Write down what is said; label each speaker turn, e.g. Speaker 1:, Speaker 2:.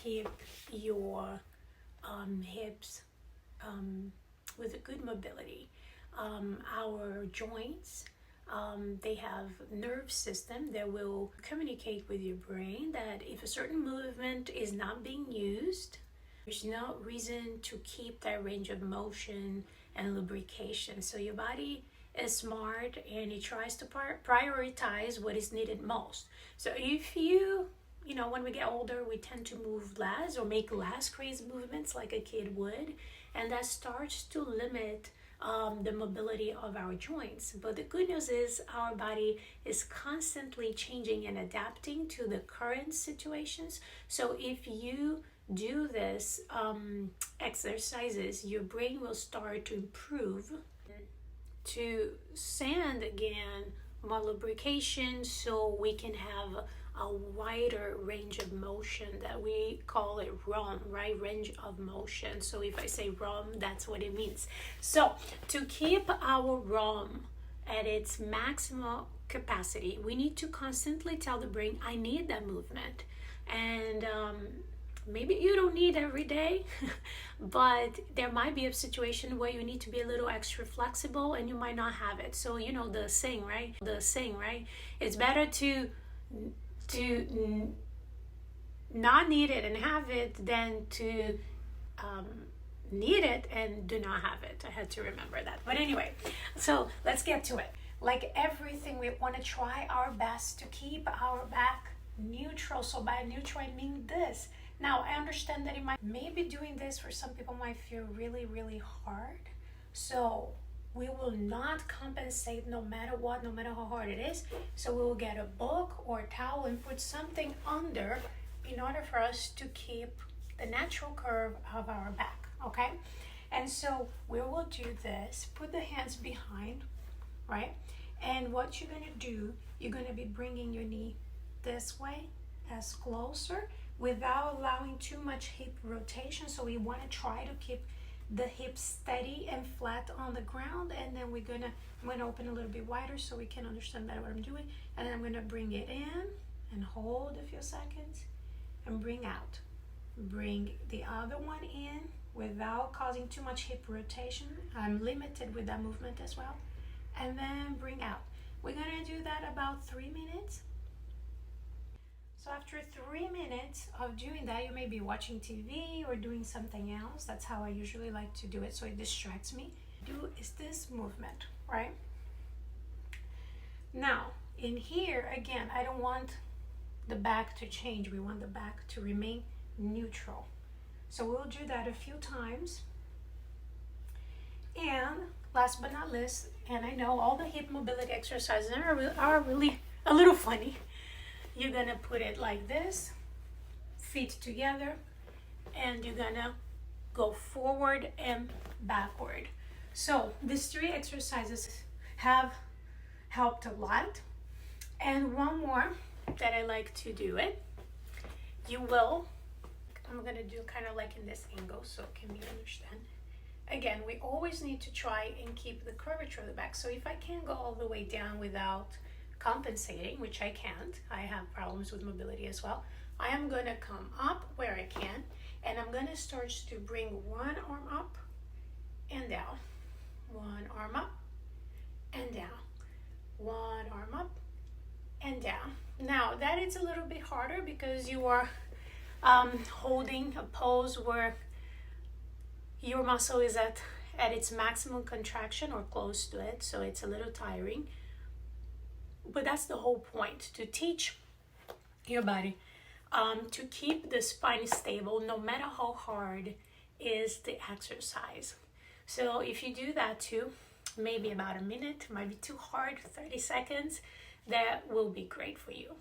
Speaker 1: keep your hips with a good mobility. Our joints, they have nerve system that will communicate with your brain that if a certain movement is not being used, there's no reason to keep that range of motion and lubrication. So your body is smart and it tries to prioritize what is needed most. So if when we get older, we tend to move less or make less crazy movements like a kid would, and that starts to limit the mobility of our joints. But the good news is our body is constantly changing and adapting to the current situations. So if you do this exercises, your brain will start to improve, to send again more lubrication, so we can have a wider range of motion. That we call it ROM, right? Range of motion. So if I say ROM, that's what it means. So to keep our ROM at its maximum capacity, we need to constantly tell the brain, I need that movement. And maybe you don't need every day, but there might be a situation where you need to be a little extra flexible and you might not have it. So the saying, right? It's better to not need it and have it than to need it and do not have it. I had to remember that. But anyway, so let's get to it. Like everything, we want to try our best to keep our back neutral. So by neutral, I mean this. Now, I understand that maybe doing this for some people might feel really, really hard. So we will not compensate no matter what, no matter how hard it is. So we will get a book or a towel and put something under in order for us to keep the natural curve of our back, okay? And so we will do this, put the hands behind, right? And what you're gonna do, you're gonna be bringing your knee this way, as closer, without allowing too much hip rotation. So we want to try to keep the hips steady and flat on the ground. And then I'm gonna open a little bit wider so we can understand better what I'm doing. And then I'm gonna bring it in and hold a few seconds and bring out. Bring the other one in without causing too much hip rotation. I'm limited with that movement as well. And then bring out. We're gonna do that about 3 minutes. So after 3 minutes of doing that, you may be watching TV or doing something else. That's how I usually like to do it, so it distracts me. Is this movement, right? Now, in here, again, I don't want the back to change. We want the back to remain neutral. So we'll do that a few times. And last but not least, and I know all the hip mobility exercises are really a little funny. You're gonna put it like this, feet together, and you're gonna go forward and backward. So these 3 exercises have helped a lot. And one more that I like to do it, I'm gonna do kind of like in this angle so it can be understood. Again, we always need to try and keep the curvature of the back. So if I can't go all the way down without compensating, which I can't, I have problems with mobility as well, I am going to come up where I can, and I'm going to start to bring one arm up and down, one arm up and down, one arm up and down. Now that is a little bit harder because you are holding a pose where your muscle is at its maximum contraction or close to it, so it's a little tiring. But that's the whole point, to teach your body to keep the spine stable no matter how hard is the exercise. So if you do that too, maybe about a minute, might be too hard, 30 seconds, that will be great for you.